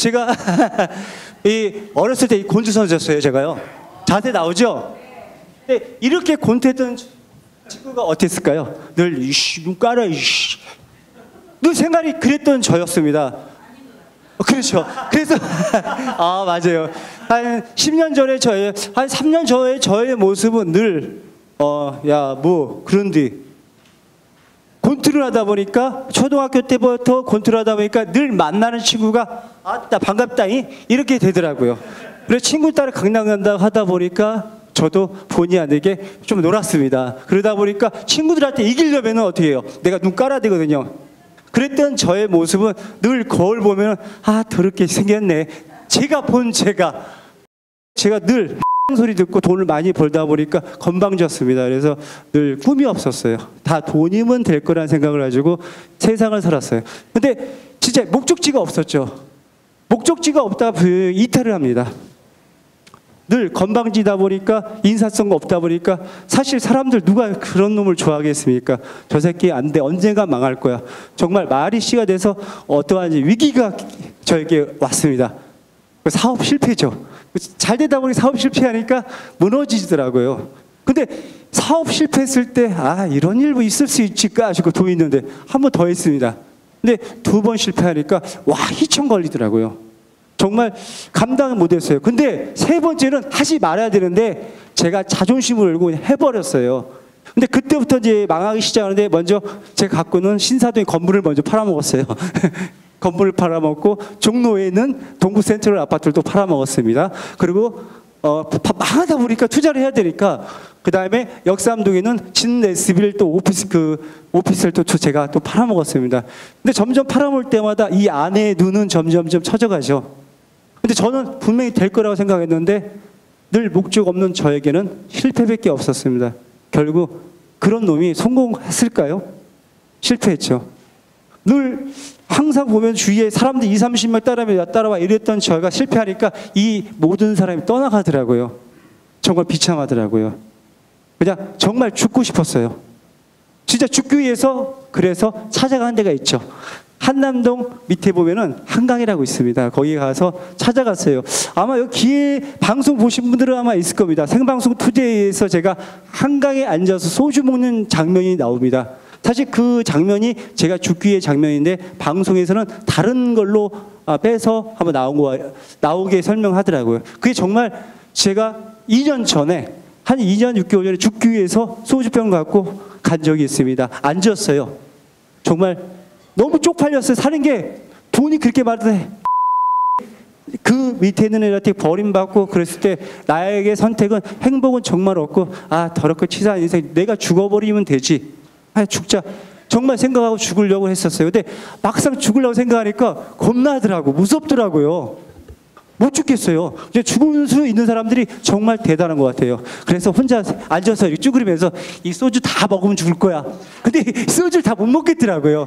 제가 이 어렸을 때 이 곤주 선수였어요. 제가요. 자세 나오죠? 근데 이렇게 곤투했던 친구가 어땠을까요? 늘 이씨 눈 깔아 이씨. 늘 생활이 그랬던 저였습니다. 그렇죠. 그래서 아 맞아요. 한 10년 전에 한 3년 전에 저의 모습은 늘 야 뭐 그런데 곤투를 하다 보니까 초등학교 때부터 곤투를 하다 보니까 늘 만나는 친구가 아따 반갑다잉 이렇게 되더라고요. 그래서 친구 따라 강남 간다 하다 보니까 저도 본의 아니게 좀 놀았습니다. 그러다 보니까 친구들한테 이기려면 어떻게 해요? 내가 눈 깔아야 되거든요. 그랬던 저의 모습은 늘 거울 보면 아 더럽게 생겼네. 제가 늘 소리 듣고 돈을 많이 벌다 보니까 건방졌습니다. 그래서 늘 꿈이 없었어요. 다 돈이면 될 거란 생각을 가지고 세상을 살았어요. 근데 진짜 목적지가 없었죠. 목적지가 없다 이탈을 합니다. 늘 건방지다 보니까 인사성가 없다 보니까 사실 사람들 누가 그런 놈을 좋아하겠습니까? 저 새끼 안 돼. 언젠가 망할 거야. 정말 말이 씨가 돼서 어떠한 위기가 저에게 왔습니다. 사업 실패죠. 잘 되다 보니 사업 실패하니까 무너지더라고요. 근데 사업 실패했을 때 아 이런 일도 있을 수 있을까 하시고 돈 있는데 한 번 더 했습니다. 근데 2번 실패하니까 와 희청 걸리더라고요. 정말 감당을 못했어요. 근데 3번째는 하지 말아야 되는데 제가 자존심을 걸고 해버렸어요. 근데 그때부터 이제 망하기 시작하는데 먼저 제가 갖고 있는 신사동의 건물을 먼저 팔아먹었어요. 건물을 팔아먹고 종로에는 동부센트럴 아파트를 또 팔아먹었습니다. 그리고 망하다 보니까 투자를 해야 되니까 그 다음에 역삼동에는 진에스빌 또 오피스를 또 제가 또 팔아먹었습니다. 근데 점점 팔아먹을 때마다 이 아내의 눈은 점점점 처져가죠. 근데 저는 분명히 될 거라고 생각했는데 늘 목적 없는 저에게는 실패밖에 없었습니다. 결국 그런 놈이 성공했을까요? 실패했죠. 늘 항상 보면 주위에 사람들 20-30명 따라와 이랬던 저희가 실패하니까 이 모든 사람이 떠나가더라고요. 정말 비참하더라고요. 그냥 정말 죽고 싶었어요. 진짜 죽기 위해서 그래서 찾아간 데가 있죠. 한남동 밑에 보면은 한강이라고 있습니다. 거기 가서 찾아갔어요. 아마 여기 기회 방송 보신 분들은 아마 있을 겁니다. 생방송 투데이에서 제가 한강에 앉아서 소주 먹는 장면이 나옵니다. 사실 그 장면이 제가 죽기 위해 장면인데 방송에서는 다른 걸로 빼서 한번 나오게 설명하더라고요. 그게 정말 제가 2년 전에 한 2년 6개월 전에 죽기 위해서 소주병 갖고 간 적이 있습니다. 앉았어요. 정말 너무 쪽팔렸어요. 사는 게 돈이 그렇게 많은데 그 밑에 있는 애한테 버림받고 그랬을 때 나에게 선택은 행복은 정말 없고 아 더럽고 치사한 인생 내가 죽어버리면 되지. 아 죽자 정말 생각하고 죽으려고 했었어요. 근데 막상 죽으려고 생각하니까 겁나더라고. 무섭더라고요. 못 죽겠어요. 이제 죽을 수 있는 사람들이 정말 대단한 것 같아요. 그래서 혼자 앉아서 이렇게 쭈그리면서 이 소주 다 먹으면 죽을 거야. 근데 소주를 다 못 먹겠더라고요.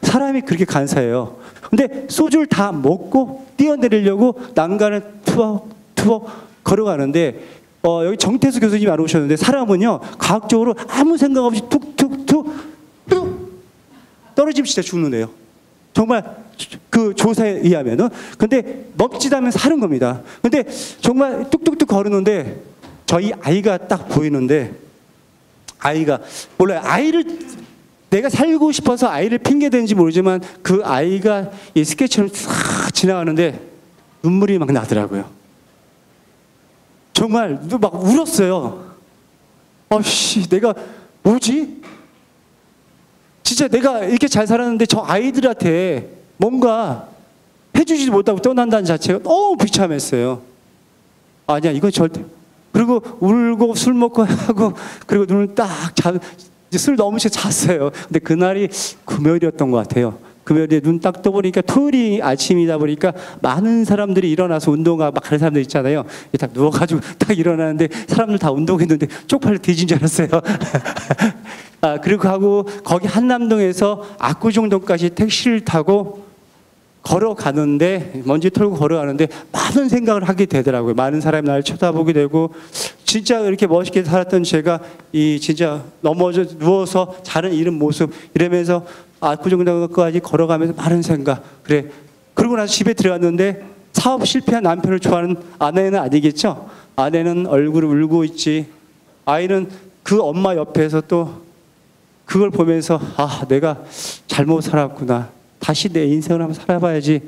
사람이 그렇게 간사해요. 근데 소주를 다 먹고 뛰어내리려고 난간을 투벅 걸어가는데 여기 정태수 교수님 안 오셨는데 사람은요 과학적으로 아무 생각 없이 툭툭툭 떨어지면 진짜 죽는데요. 정말 그 조사에 의하면은. 근데 멈칫하면 사는 겁니다. 근데 정말 뚝뚝뚝 걸었는데 저희 아이가 딱 보이는데 아이가 몰라요. 아이를 내가 살고 싶어서 아이를 핑계대는지 모르지만 그 아이가 이 스케치를 싹 지나가는데 눈물이 막 나더라고요. 정말 막 울었어요. 내가 뭐지? 진짜 내가 이렇게 잘 살았는데 저 아이들한테 뭔가 해주지도 못하고 떠난다는 자체가 너무 비참했어요. 아니야 이건 절대. 그리고 울고 술 먹고 하고 그리고 눈을 딱 술 너무 잤어요. 근데 그날이 금요일이었던 것 같아요. 금요일에 눈 딱 떠보니까 토요일이 아침이다 보니까 많은 사람들이 일어나서 운동하고 막 그런 사람들 있잖아요. 딱 누워가지고 딱 일어나는데 사람들 다 운동했는데 쪽팔려 뒤진 줄 알았어요. 그리고 하고 거기 한남동에서 압구정동까지 택시를 타고 걸어가는데 먼지 털고 걸어가는데 많은 생각을 하게 되더라고요. 많은 사람이 나를 쳐다보게 되고 진짜 이렇게 멋있게 살았던 제가 이 진짜 넘어져 누워서 자는 이런 모습 이러면서 압구정동까지 걸어가면서 많은 생각. 그래 그러고 나서 집에 들어갔는데 사업 실패한 남편을 좋아하는 아내는 아니겠죠? 아내는 얼굴을 울고 있지. 아이는 그 엄마 옆에서 또 그걸 보면서 아, 내가 잘못 살았구나. 다시 내 인생을 한번 살아봐야지.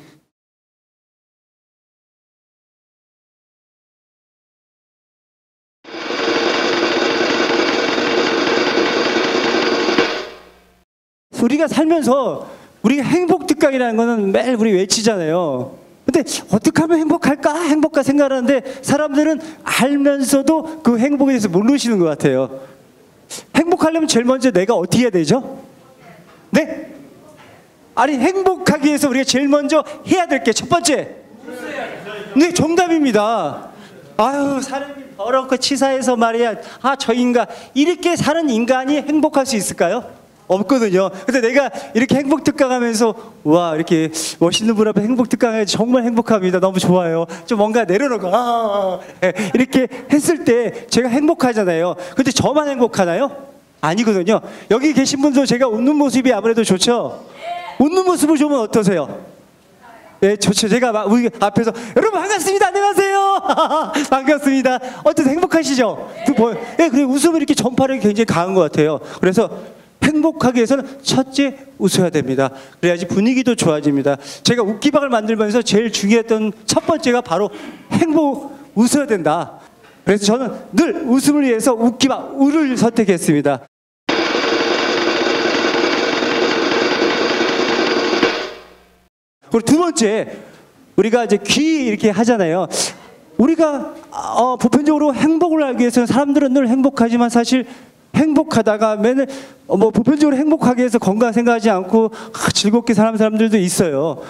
우리가 살면서 우리가 행복 특강이라는 거는 매일 우리 외치잖아요. 근데 어떻게 하면 행복할까? 행복할까 생각하는데 사람들은 알면서도 그 행복에 대해서 모르시는 것 같아요. 행복하려면 제일 먼저 내가 어떻게 해야 되죠? 네? 아니, 행복하기 위해서 우리가 제일 먼저 해야 될 게 첫 번째. 네, 정답입니다. 아유, 사람이 더럽고 치사해서 말이야. 아, 저 인간. 이렇게 사는 인간이 행복할 수 있을까요? 없거든요. 근데 내가 이렇게 행복 특강하면서 와, 이렇게 멋있는 분 앞에 행복 특강해 정말 행복합니다. 너무 좋아요. 좀 뭔가 내려놓고 이렇게 했을 때 제가 행복하잖아요. 근데 저만 행복하나요? 아니거든요. 여기 계신 분도 제가 웃는 모습이 아무래도 좋죠. 웃는 모습을 보면 어떠세요? 네, 좋죠. 제가 막 우리 앞에서 여러분 반갑습니다. 안녕하세요. 반갑습니다. 어떠세요? 행복하시죠? 네, 그리고 웃음을 이렇게 전파력이 굉장히 강한 것 같아요. 그래서 행복하기 위해서는 첫째 웃어야 됩니다. 그래야지 분위기도 좋아집니다. 제가 웃기방을 만들면서 제일 중요했던 첫 번째가 바로 웃어야 된다. 그래서 저는 늘 웃음을 위해서 웃기방 우를 선택했습니다. 그리고 두 번째, 우리가 이제 귀 이렇게 하잖아요. 우리가 보편적으로 행복을 알기 위해서는 사람들은 늘 행복하지만 사실 행복하다가 맨날 보편적으로 행복하게 해서 건강 생각하지 않고 즐겁게 사는 사람들도 있어요.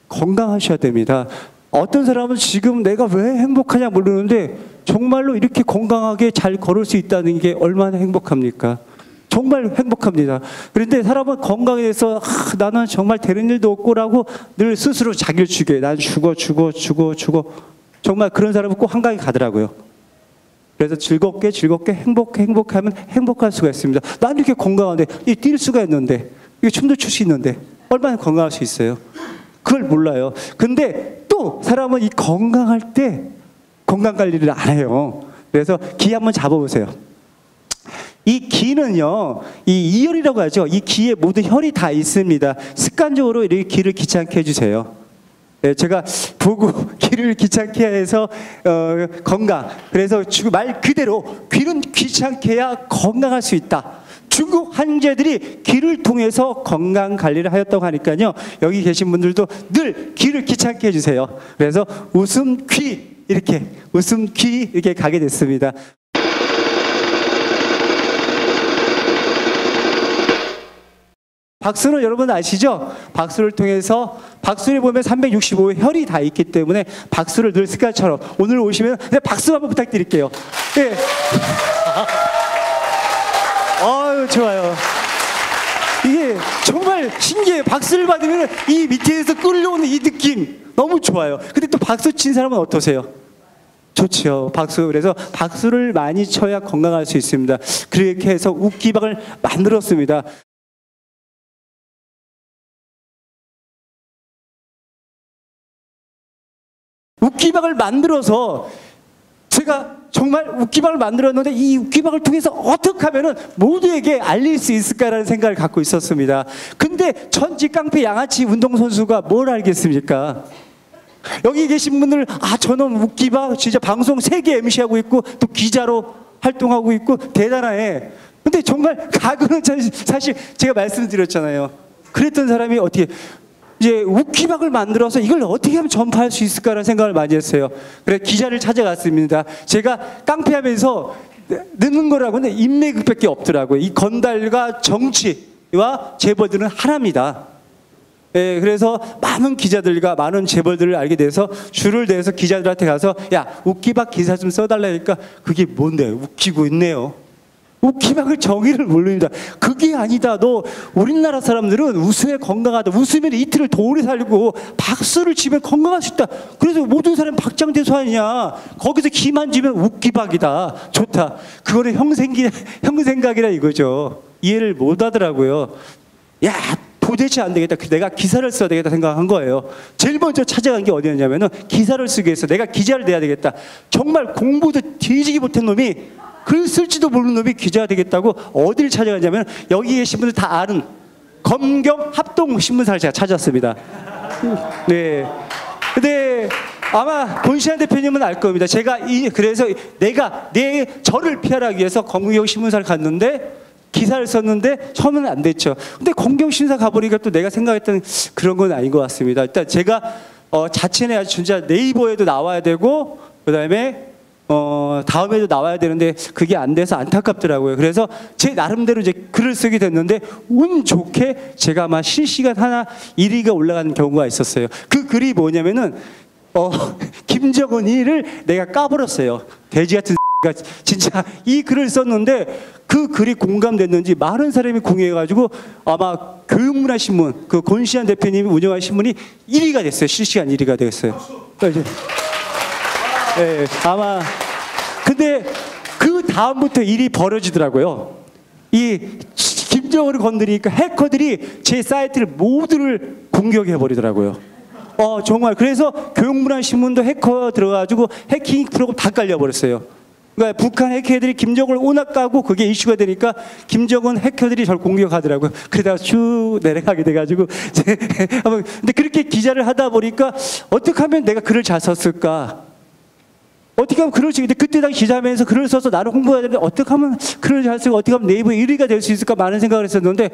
건강하셔야 됩니다. 어떤 사람은 지금 내가 왜 행복하냐 모르는데 정말로 이렇게 건강하게 잘 걸을 수 있다는 게 얼마나 행복합니까? 정말 행복합니다. 그런데 사람은 건강에 대해서 나는 정말 되는 일도 없고라고 늘 스스로 자기를 죽여요. 난 죽어. 정말 그런 사람은 꼭 한강에 가더라고요. 그래서 즐겁게 행복하면 행복할 수가 있습니다. 난 이렇게 건강한데 뛸 수가 있는데 이게 춤도 출 수 있는데 얼마나 건강할 수 있어요? 그걸 몰라요. 근데 또 사람은 이 건강할 때 건강 관리를 안 해요. 그래서 귀 한번 잡아보세요. 이 귀는요, 이 이열이라고 하죠. 이 귀에 모든 혈이 다 있습니다. 습관적으로 이렇게 귀를 귀찮게 해주세요. 네, 제가 보고 귀를 귀찮게 해서 건강. 그래서 말 그대로 귀는 귀찮게 해야 건강할 수 있다. 중국 한제들이 귀를 통해서 건강 관리를 하였다고 하니까요. 여기 계신 분들도 늘 귀를 귀찮게 해주세요. 그래서 웃음 귀 이렇게 가게 됐습니다. 박수는 여러분 아시죠? 박수를 통해서 박수를 보면 365의 혈이 다 있기 때문에 박수를 늘 습관처럼 오늘 오시면 박수 한번 부탁드릴게요. 네. 아유, 좋아요. 이게 정말 신기해요. 박수를 받으면 이 밑에서 끌려오는 이 느낌 너무 좋아요. 근데 또 박수 친 사람은 어떠세요? 좋죠. 박수. 그래서 박수를 많이 쳐야 건강할 수 있습니다. 그렇게 해서 웃기방을 만들었습니다. 웃기방을 만들어서 제가 정말 웃기방을 만들었는데 이 웃기방을 통해서 어떻게 하면 모두에게 알릴 수 있을까라는 생각을 갖고 있었습니다. 근데 전직 깡패 양아치 운동선수가 뭘 알겠습니까? 여기 계신 분들 저놈 웃기방 진짜 방송 3개 MC하고 있고 또 기자로 활동하고 있고 대단해. 근데 정말 가그는 사실 제가 말씀드렸잖아요. 그랬던 사람이 어떻게 이제 웃기방을 만들어서 이걸 어떻게 하면 전파할 수 있을까라는 생각을 많이 했어요. 그래서 기자를 찾아갔습니다. 제가 깡패하면서 넣는 거라고는 인맥밖에 없더라고요. 이 건달과 정치와 재벌들은 하나입니다. 예, 그래서 많은 기자들과 많은 재벌들을 알게 돼서 줄을 대서 기자들한테 가서 야, 웃기방 기사 좀 써달라니까 그게 뭔데? 웃기고 있네요. 웃기방을 정의를 모릅니다. 그게 아니다. 너 우리나라 사람들은 웃음에 건강하다. 웃으면 이틀을 더 오래 살고 박수를 치면 건강할 수 있다. 그래서 모든 사람이 박장대소 아니냐. 거기서 기만 지면 웃기박이다. 좋다. 그거는 형 생각이라 이거죠. 이해를 못 하더라고요. 야, 도대체 안 되겠다. 내가 기사를 써야 되겠다 생각한 거예요. 제일 먼저 찾아간 게 어디였냐면은 기사를 쓰기 위해서 내가 기자를 돼야 되겠다. 정말 공부도 뒤지기 못한 놈이 글 쓸지도 모르는 놈이 기자가 되겠다고 어디를 찾아가냐면 여기 계신 분들 다 아는 검경 합동신문사를 제가 찾았습니다. 네. 근데 아마 권시안 대표님은 알 겁니다. 제가 그래서 내가 저를 피하기 위해서 검경 신문사를 갔는데 기사를 썼는데 처음에는 안 됐죠. 근데 검경 신문사 가보니까 또 내가 생각했던 그런 건 아닌 것 같습니다. 일단 제가 자체는 진짜 네이버에도 나와야 되고 그다음에 다음에도 나와야 되는데 그게 안 돼서 안타깝더라고요. 그래서 제 나름대로 이제 글을 쓰게 됐는데 운 좋게 제가 아마 실시간 하나 1위가 올라가는 경우가 있었어요. 그 글이 뭐냐면은 김정은이를 내가 까버렸어요. 돼지 같은 가 진짜 이 글을 썼는데 그 글이 공감됐는지 많은 사람이 공유해가지고 아마 교육문화신문 그 권시안 대표님이 운영한 신문이 1위가 됐어요. 실시간 1위가 됐어요. 그러니까 네, 아마 근데 그 다음부터 일이 벌어지더라고요. 이 김정은을 건드리니까 해커들이 제 사이트를 모두를 공격해 버리더라고요. 정말 그래서 교육문화신문도 해커 들어가지고 해킹 프로그램 다 깔려버렸어요. 그러니까 북한 해커들이 김정은을 오락가고 그게 이슈가 되니까 김정은 해커들이 저를 공격하더라고요. 그러다가 쭉 내려가게 돼가지고 근데 그렇게 기자를 하다 보니까 어떻게 하면 내가 글을 잘 썼을까? 어떻게 하면 글을 쓰는데 그때 당시 기자면서 글을 써서 나를 홍보해야 되는데 어떻게 하면 글을 잘 쓰고 어떻게 하면 네이버 1위가 될 수 있을까 많은 생각을 했었는데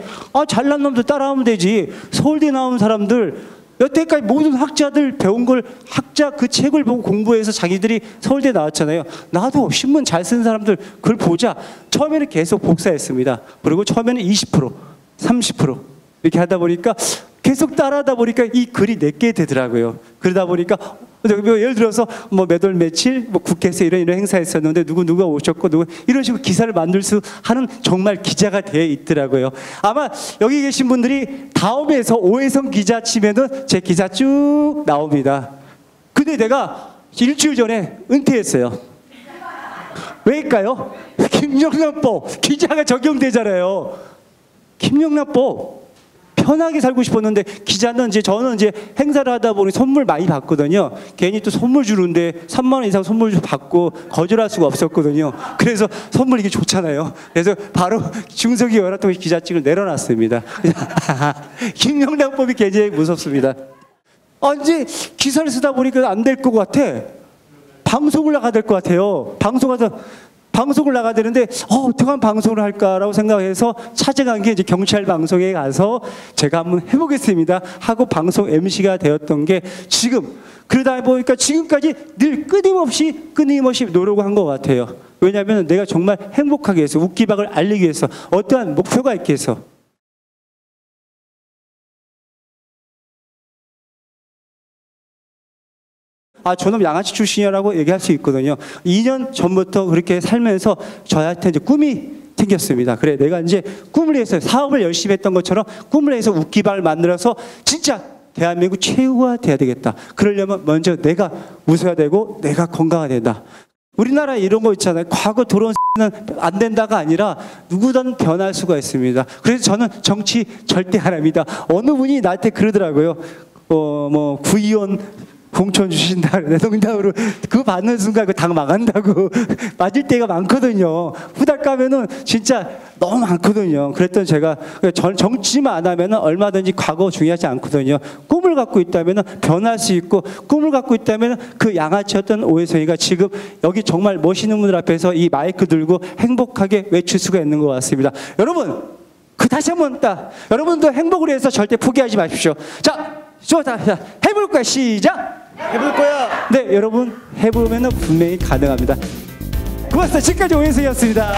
잘난 놈들 따라하면 되지. 서울대 나온 사람들 여태까지 모든 학자들 배운 걸 학자 그 책을 보고 공부해서 자기들이 서울대 나왔잖아요. 나도 신문 잘 쓰는 사람들 그걸 보자. 처음에는 계속 복사했습니다. 그리고 처음에는 20%, 30% 이렇게 하다 보니까 계속 따라하다 보니까 이 글이 내게 되더라고요. 그러다 보니까 예를 들어서 몇 월 며칠 국회에서 이런 행사 있었는데 누가 오셨고 이런 식으로 기사를 만들 수 하는 정말 기자가 되어 있더라고요. 아마 여기 계신 분들이 다음에서 오해성 기자 치면은 제 기사 쭉 나옵니다. 근데 내가 일주일 전에 은퇴했어요. 왜일까요? 김영란법 기자가 적용되잖아요. 김영란법 편하게 살고 싶었는데 저는 이제 행사를 하다 보니 선물 많이 받거든요. 괜히 또 선물 주는데 3만 원 이상 선물 받고 거절할 수가 없었거든요. 그래서 선물 이게 좋잖아요. 그래서 바로 중서기 연합동 기자직을 내려놨습니다. 김영란법이 굉장히 무섭습니다. 이제 기사를 쓰다 보니까 안 될 것 같아. 방송을 나가야 될 것 같아요. 방송을 나가야 되는데 어떻게 하면 방송을 할까라고 생각해서 찾아간 게 이제 경찰 방송에 가서 제가 한번 해보겠습니다 하고 방송 MC가 되었던 게 지금 그러다 보니까 지금까지 늘 끊임없이 노력한 것 같아요. 왜냐하면 내가 정말 행복하게 해서 웃기박을 알리기 위해서 어떠한 목표가 있게 해서 저놈 양아치 출신이라고 얘기할 수 있거든요. 2년 전부터 그렇게 살면서 저한테 이제 꿈이 생겼습니다. 그래, 내가 이제 꿈을 해서 사업을 열심히 했던 것처럼 꿈을 해서 웃기방을 만들어서 진짜 대한민국 최고가 돼야 되겠다. 그러려면 먼저 내가 웃어야 되고 내가 건강해야 된다. 우리나라 이런 거 있잖아요. 과거 들어온 는 안 된다가 아니라 누구든 변할 수가 있습니다. 그래서 저는 정치 절대 안 합니다. 어느 분이 나한테 그러더라고요. 구의원 공천 주신다. 내 농담으로 그거 받는 순간 그 당 망한다고 맞을 때가 많거든요. 후딱 가면은 진짜 너무 많거든요. 그랬더니 제가 정치만 안 하면은 얼마든지 과거 중요하지 않거든요. 꿈을 갖고 있다면은 변할 수 있고 꿈을 갖고 있다면은 그 양아치였던 오해성이가 지금 여기 정말 멋있는 분들 앞에서 이 마이크 들고 행복하게 외칠 수가 있는 것 같습니다. 여러분 다시 한번 여러분도 행복을 위해서 절대 포기하지 마십시오. 자, 해볼 거야. 시작. 해볼 거야. 네, 여러분 해보면 분명히 가능합니다. 고맙습니다. 지금까지 오해성이었습니다.